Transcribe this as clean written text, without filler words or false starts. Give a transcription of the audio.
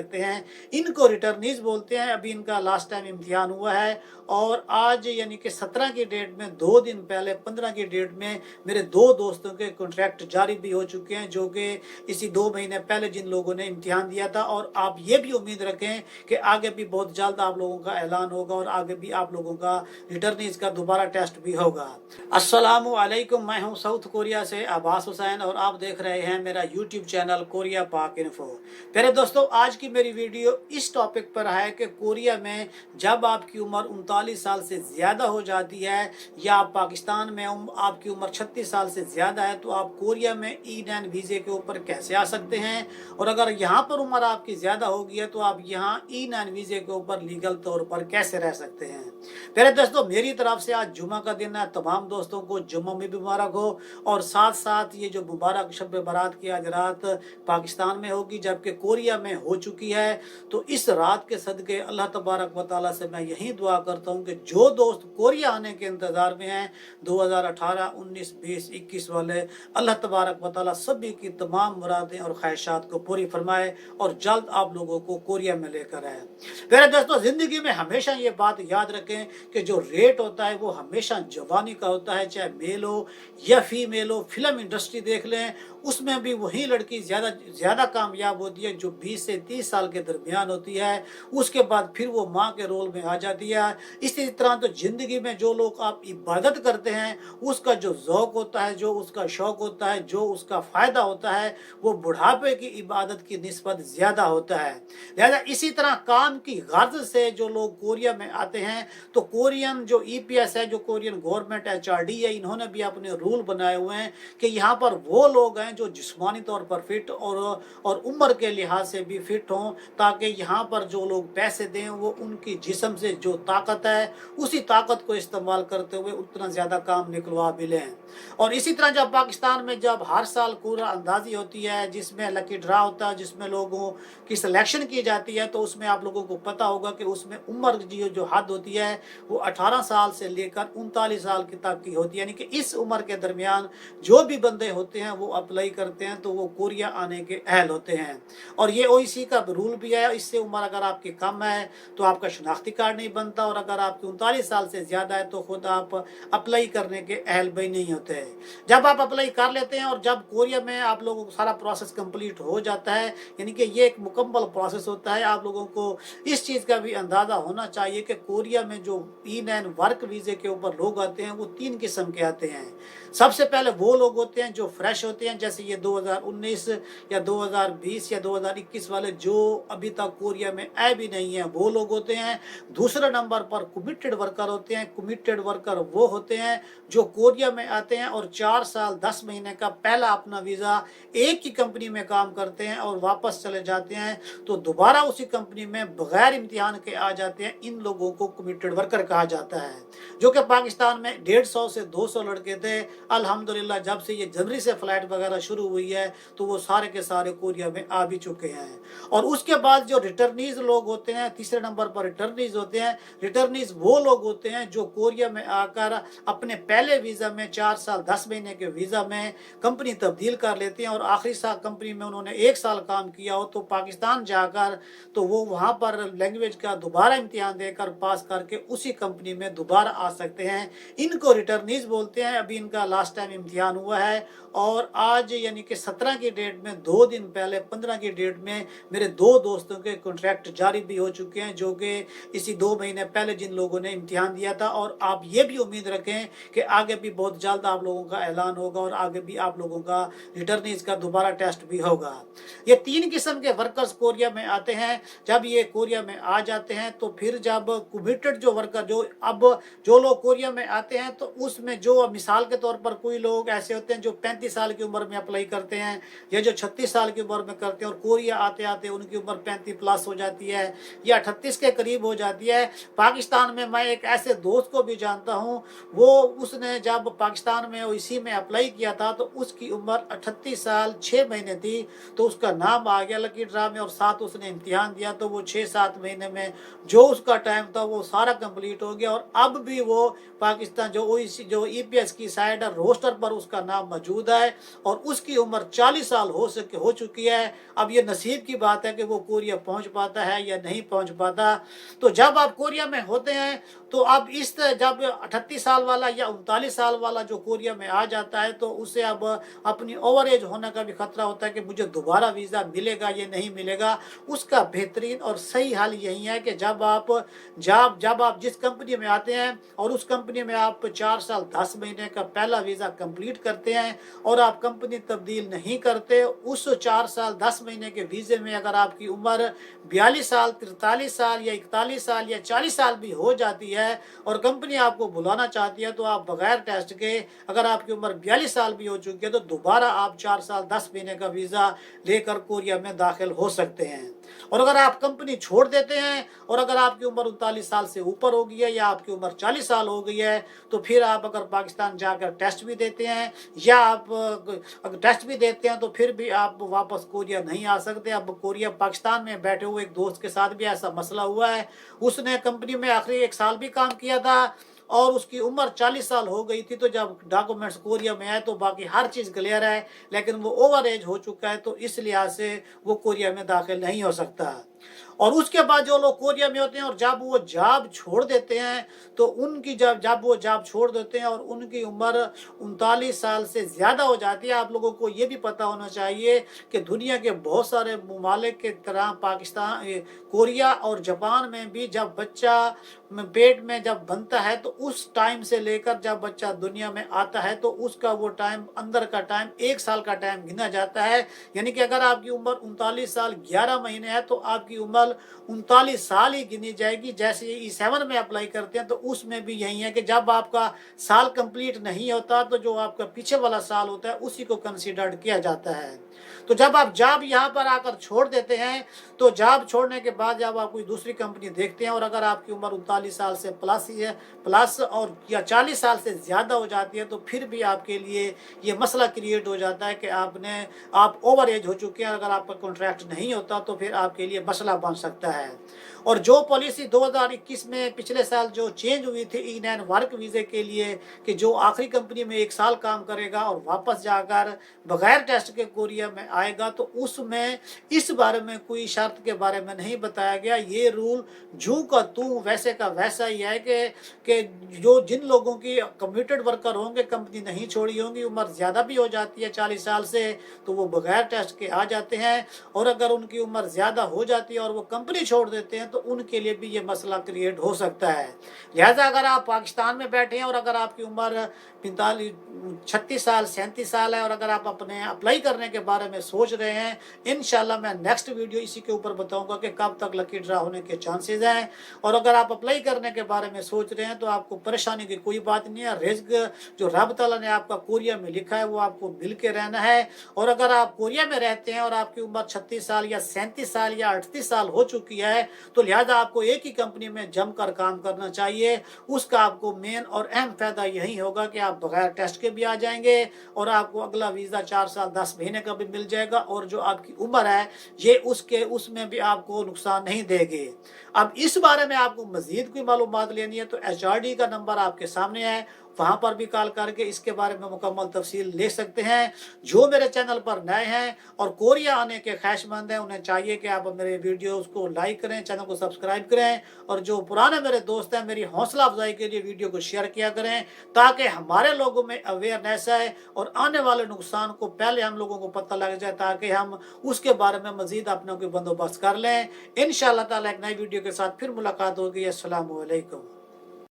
सकते हैं। इनको रिटर्नीज बोलते हैं। अभी इनका लास्ट टाइम इम्तिहान हुआ है और आज यानी कि 17 की डेट में 2 दिन पहले 15 की डेट में मेरे 2 दोस्तों के कॉन्ट्रैक्ट जारी भी हो चुके हैं, जो कि इसी 2 महीने पहले जिन लोगों ने इम्तिहान दिया था। और आप ये भी उम्मीद रखें कि आगे भी बहुत जल्द आप लोगों का ऐलान होगा और आगे भी आप लोगों का रिटर्नीज का दोबारा टेस्ट भी होगा। अस्सलामु अलैकुम, मैं हूं साउथ कोरिया से अब्बास हुसैन और आप देख रहे हैं मेरा यूट्यूब चैनल कोरिया पाक इन्फो। प्यारे दोस्तों, आज की मेरी वीडियो इस टॉपिक पर है कि कोरिया में जब आपकी उम्र 39 साल से ज़्यादा हो जाती है या आप पाकिस्तान में आपकी उम्र 36 साल से ज़्यादा है तो आप कोरिया में E9 वीज़े के ऊपर कैसे आ सकते हैं, और अगर यहाँ पर उम्र आपकी ज़्यादा होगी है तो आप यहाँ E9 वीज़े के ऊपर लीगल तौर पर कैसे रह सकते हैं। प्यारे दोस्तों, मेरी तरफ से आज जुम्मा का दिन है, तमाम दोस्तों को जुम्मा में मुबारक हो। और साथ साथ ये जो मुबारक शब बारात की आज रात पाकिस्तान में होगी जबकि कोरिया में हो चुकी है, तो इस रात के सदके अल्लाह तबारक व तआला से मैं यही दुआ करता हूँ कि जो दोस्त कोरिया आने के इंतज़ार में हैं 2018, 19, 20, 21 वाले, अल्लाह तबारक व तआला सभी की तमाम मुरादें और ख्वाहिशात को पूरी फरमाए और जल्द आप लोगों को कोरिया में लेकर आए। मेरे दोस्तों, ज़िंदगी में हमेशा ये बात याद रखें कि जो रेट होता है वो हमेशा जवानी का होता है, चाहे मेल हो या फीमेल हो। फिल्म इंडस्ट्री देख लें, उसमें भी वही लड़की ज़्यादा कामयाब होती है जो 20 से 30 साल के दरमियान होती है, उसके बाद फिर वो माँ के रोल में आ जाती है। इसी तरह तो ज़िंदगी में जो लोग आप इबादत करते हैं उसका जो ज़ौक़ होता है, जो उसका शौक़ होता है, जो उसका फ़ायदा होता है, वो बुढ़ापे की इबादत की निस्बत ज़्यादा होता है। लिहाजा इसी तरह काम की गर्ज से जो लोग कोरिया में आते हैं तो कोरियन जो EPS है, जो कोरियन गवर्नमेंट HRD है, इन्होंने भी अपने रूल बनाए हुए हैं कि यहाँ पर वो लोग हैं जो जिस्मानी तौर पर फिट और उम्र के लिहाज से भी फिट हों, ताकि यहाँ पर जो लोग पैसे दें वो उनकी जिस्म से जो ताकत है उसी ताकत को इस्तेमाल करते हुए उतना ज़्यादा काम निकलवा भी लें। और इसी तरह जब पाकिस्तान में जब हर साल कूड़ा अंदाज़ी होती है जिसमें लकी ड्रा होता है, जिसमें लोगों की सिलेक्शन की जाती है, तो उसमें आप लोगों को पता होगा कि उसमें उम्र जो हद होती है वो 18 साल से लेकर 39 साल की तक की होती है। यानी कि इस उम्र के दरमियान जो भी बंदे होते हैं वो अप्लाई करते हैं तो वो कोरिया आने के अहल होते हैं। और ये OIC का रूल भी है, इससे उम्र अगर आपकी कम है तो आपका शनाख्ती कार्ड नहीं बनता, और अगर आपकी 39 साल से ज़्यादा है तो खुद आप अप्लाई करने के अहल भी नहीं होते हैं। जब आप अप्लाई कर लेते हैं और जब कोरिया में आप लोगों को सारा प्रोसेस कंप्लीट हो जाता है, यानी कि ये एक मुकम्मल प्रोसेस होता है। आप लोगों को इस चीज़ का भी अंदाज़ा होना चाहिए कि कोरिया में जो E9 वर्क वीज़े के ऊपर लोग आते हैं वो 3 किस्म के आते हैं। सबसे पहले वो लोग होते हैं जो फ्रेश होते हैं, जैसे ये 2019 या 2020 या 2021 वाले जो अभी तक कोरिया में आए भी नहीं हैं, वो लोग होते हैं। दूसरे नंबर पर कमिटेड वर्कर होते हैं। कमिटेड वर्कर वो होते हैं जो कोरिया में आते हैं और 4 साल 10 महीने का पहला अपना वीज़ा एक ही कंपनी में काम करते हैं और वापस चले जाते हैं तो दोबारा उसी कंपनी में बगैर इम्तिहान के आ जाते हैं। इन लोगों को कमिटेड वर्कर कहा जाता है, जो कि पाकिस्तान में 150 से 200 लड़के थे। अल्हम्दुलिल्लाह जब से ये जनवरी से फ़्लाइट वगैरह शुरू हुई है तो वो सारे के सारे कोरिया में आ भी चुके हैं। और उसके बाद जो रिटर्नीज लोग होते हैं, तीसरे नंबर पर रिटर्नीज होते हैं। रिटर्नीज वो लोग होते हैं जो कोरिया में आकर अपने पहले वीज़ा में 4 साल 10 महीने के वीज़ा में कंपनी तब्दील कर लेते हैं और आखिरी साल कंपनी में उन्होंने 1 साल काम किया हो तो पाकिस्तान जाकर तो वो वहाँ पर लैंग्वेज का दोबारा इम्तिहान देकर पास करके उसी कंपनी में दोबारा आ सकते हैं। इनको रिटर्नीज बोलते हैं। अभी इनका लास्ट टाइम इम्तिहान हुआ है और आज यानी कि 17 की डेट में 2 दिन पहले 15 की डेट में मेरे 2 दोस्तों के कॉन्ट्रैक्ट जारी भी हो चुके हैं, जो कि इसी 2 महीने पहले जिन लोगों ने इम्तिहान दिया था। और आप ये भी उम्मीद रखें कि आगे भी बहुत जल्द आप लोगों का ऐलान होगा और आगे भी आप लोगों का रिटर्नीज का दोबारा टेस्ट भी होगा। ये 3 किस्म के वर्कर्स कोरिया में आते हैं। जब ये कोरिया में आ जाते हैं तो फिर जब कमिटेड जो वर्कर जो लोग कोरिया में आते हैं तो उसमें जो मिसाल के तौर पर कोई लोग ऐसे होते हैं जो 35 साल की उम्र में अप्लाई करते हैं या जो 36 साल की उम्र में करते हैं और कोरिया आते आते उनकी उम्र 35 प्लस हो जाती है या 38 के करीब हो जाती है। पाकिस्तान में मैं एक ऐसे दोस्त को भी जानता हूँ, वो उसने जब पाकिस्तान में OIC में अप्लाई किया था तो उसकी उम्र 38 साल 6 महीने थी, तो उसका नाम आ गया लकी ड्रा में और साथ उसने इम्तिहान दिया तो वो 6-7 महीने में जो उसका टाइम था वो सारा कंप्लीट हो गया। और अब भी वो पाकिस्तान जो EPS की साइड रोस्टर पर उसका नाम मौजूद है और उसकी उम्र 40 साल हो चुकी है। अब ये नसीब की बात है कि वो कोरिया पहुंच पाता है या नहीं पहुंच पाता। तो जब आप कोरिया में होते हैं तो अब जब 38 साल वाला या 39 साल वाला जो कोरिया में आ जाता है तो उसे अब अपनी ओवर एज होने का भी खतरा होता है कि मुझे दोबारा वीज़ा मिलेगा या नहीं मिलेगा। उसका बेहतरीन और सही हल यही है कि जब आप जिस कंपनी में आते हैं और उस कंपनी में आप 4 साल 10 महीने का पहला वीज़ा कंप्लीट करते हैं और आप कंपनी तब्दील नहीं करते, उस 4 साल 10 महीने के वीज़े में अगर आपकी उम्र 42 साल 43 साल या 41 साल या 40 साल भी हो जाती है और कंपनी आपको बुलाना चाहती है तो आप बगैर टेस्ट के, अगर आपकी उम्र 42 साल भी हो चुकी है तो दोबारा आप 4 साल 10 महीने का वीज़ा लेकर कोरिया में दाखिल हो सकते हैं। और अगर आप कंपनी छोड़ देते हैं और अगर आपकी उम्र 39 साल से ऊपर हो गई है या आपकी उम्र 40 साल हो गई है तो फिर आप अगर पाकिस्तान जाकर टेस्ट भी देते हैं या आप अगर टेस्ट भी देते हैं तो फिर भी आप वापस कोरिया नहीं आ सकते। अब कोरिया पाकिस्तान में बैठे हुए एक दोस्त के साथ भी ऐसा मसला हुआ है। उसने कंपनी में आखिरी 1 साल भी काम किया था और उसकी उम्र 40 साल हो गई थी, तो जब डॉक्यूमेंट्स कोरिया में आए तो बाकी हर चीज़ क्लियर है, लेकिन वो ओवर एज हो चुका है तो इस लिहाज से वो कोरिया में दाखिल नहीं हो सकता। और उसके बाद जो लोग कोरिया में होते हैं और जब वो जॉब छोड़ देते हैं तो उनकी जब वो जॉब छोड़ देते हैं और उनकी उम्र 39 साल से ज़्यादा हो जाती है। आप लोगों को ये भी पता होना चाहिए कि दुनिया के बहुत सारे ममालिक के तरह पाकिस्तान, कोरिया और जापान में भी जब बच्चा पेट में जब बनता है तो उस टाइम से लेकर जब बच्चा दुनिया में आता है तो उसका वो टाइम, अंदर का टाइम 1 साल का टाइम गिना जाता है। यानी कि अगर आपकी उम्र 39 साल 11 महीने है तो आपकी उम्र 39 साल ही गिनी जाएगी। जैसे E7 में अप्लाई करते हैं तो उसमें भी यही है कि जब आपका साल कंप्लीट नहीं होता तो जो आपका पीछे वाला साल होता है उसी को कंसीडर्ड किया जाता है। तो जब आप जॉब यहाँ पर आकर छोड़ देते हैं तो जॉब छोड़ने के बाद जब आप कोई दूसरी कंपनी देखते हैं और अगर आपकी उम्र 39 साल से प्लस और या 40 साल से ज़्यादा हो जाती है तो फिर भी आपके लिए ये मसला क्रिएट हो जाता है कि आप ओवर एज हो चुके हैं। अगर आपका कॉन्ट्रैक्ट नहीं होता तो फिर आपके लिए मसला बन सकता है। और जो पॉलिसी 2021 में पिछले साल जो चेंज हुई थी E9 वर्क वीज़े के लिए कि जो आखिरी कंपनी में 1 साल काम करेगा और वापस जाकर बगैर टेस्ट के कोरिया में आएगा, तो उसमें इस बारे में कोई शर्त के बारे में नहीं बताया गया। ये रूल जूं का तू वैसे का वैसा ही है कि जो जिन लोगों की कम्यूटेड वर्कर होंगे, कंपनी नहीं छोड़ी होंगी, उम्र ज़्यादा भी हो जाती है 40 साल से, तो वो बगैर टेस्ट के आ जाते हैं। और अगर उनकी उम्र ज़्यादा हो जाती है और वो कंपनी छोड़ देते हैं तो उनके लिए भी ये मसला क्रिएट हो सकता है। लिहाजा अगर आप पाकिस्तान में बैठे हैं और अगर आपकी उम्र 36 साल 37 साल है और अगर आप अपने अप्लाई करने के बारे में सोच रहे हैं, इंशाल्लाह मैं नेक्स्ट वीडियो इसी के ऊपर बताऊंगा कि कब तक लकी ड्रा होने के चांसेस हैं। और अगर आप अप्लाई करने के बारे में सोच रहे हैं तो आपको परेशानी की कोई बात नहीं है। रिज़्क जो रब तआला ने आपका कोरिया में लिखा है वो आपको मिल के रहना है। और अगर आप कोरिया में रहते हैं और आपकी उम्र 36 साल या 37 साल या 38 साल हो चुकी है तो लिहाजा आपको एक ही कंपनी में जमकर काम करना चाहिए। उसका आपको मेन और अहम फायदा यही होगा कि आप बगैर टेस्ट के भी आ जाएंगे और आपको अगला वीज़ा 4 साल 10 महीने का भी मिल जाएगा और जो आपकी उम्र है ये उसमें भी आपको नुकसान नहीं देगी। अब इस बारे में आपको मज़ीद कोई मालूमात लेनी है तो HRD का नंबर आपके सामने है, वहाँ पर भी कॉल करके इसके बारे में मुकम्मल तफसील ले सकते हैं। जो मेरे चैनल पर नए हैं और कोरिया आने के ख्वाहिशमंद हैं उन्हें चाहिए कि आप मेरे वीडियोस को लाइक करें, चैनल को सब्सक्राइब करें और जो पुराने मेरे दोस्त हैं मेरी हौसला अफजाई के लिए वीडियो को शेयर किया करें ताकि हमारे लोगों में अवेयरनेस है और आने वाले नुकसान को पहले हम लोगों को पता लग जाए ताकि हम उसके बारे में मज़ीद अपने को बंदोबस्त कर लें। इंशाअल्लाह ताला एक नई वीडियो के साथ फिर मुलाकात होगी। अस्सलामु अलैकुम।